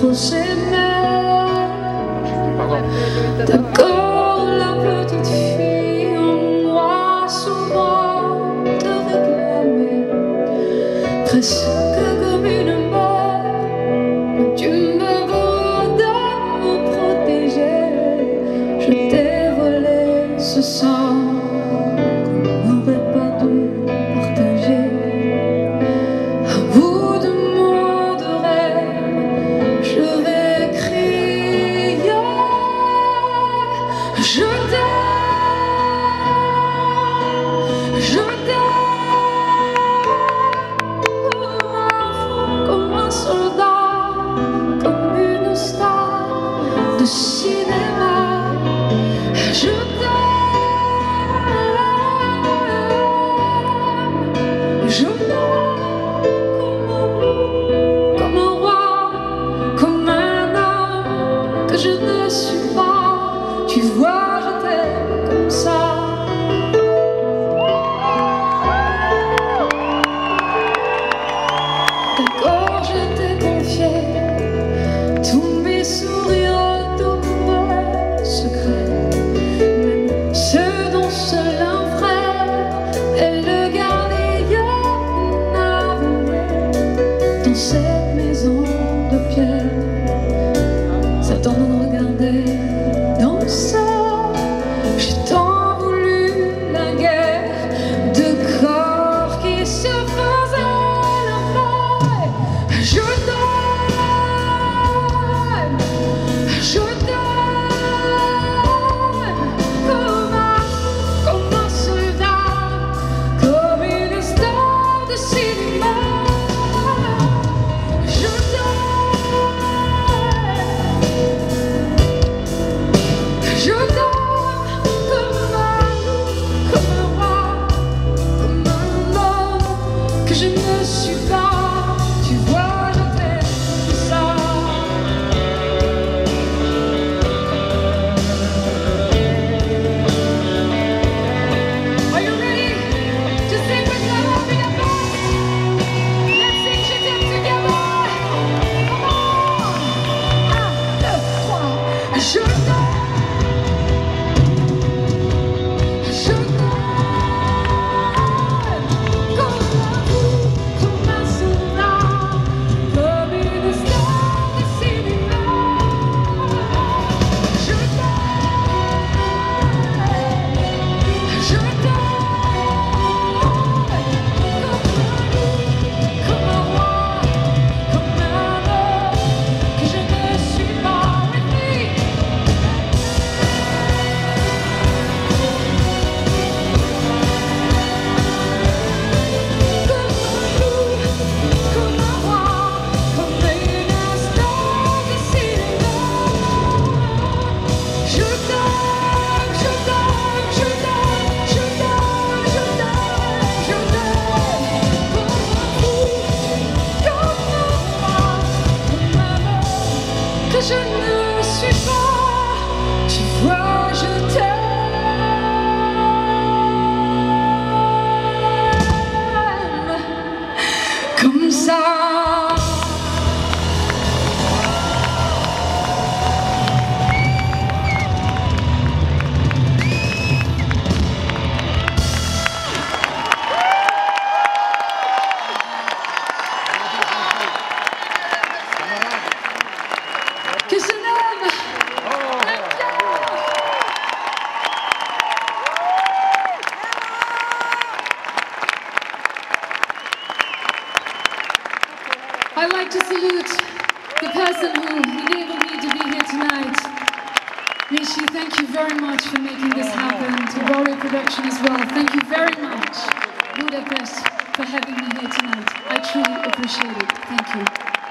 trop s'aimer. D'accord, la petite fille en moi souvent te réclamait, presque comme une mère. Tu me voudrais me protéger, je t'ai volé ce sang qu'on n'aurait pas dû partager. À bout de mots de rêve, je vais crier je t'aime, je t'aime, comme un soldat, comme une star de cinéma. Je t'aime comme un roi, comme un homme que je ne suis pas. Tu vois, je t'aime comme ça. D'accord, je t'ai confié tous mes sourires, tous mes secrets, même ceux dont seul un frère est le gardien inavoué dans cette maison de pierre. Ça tente de nous regarder danser. J'ai tant voulu la guerre de corps qui se faisaient la paix. Je t'aime, comme un soldat, comme une star de cinéma. Je t'aime comme un roi, comme un homme que je ne suis pas. Tu vois, je t'aime comme ça. Are you ready to sing with the happy best? Let's sing Je t'aime together. Come on. 1, 2, 3. Je t'aime. Je ne suis pas, tu vois, je t'aime comme ça. Que je l'aime. I'd like to salute the person who enabled me to be here tonight. Nishi, thank you very much for making this happen. To Warrior Production as well. Thank you very much, Budapest, for having me here tonight. I truly appreciate it. Thank you.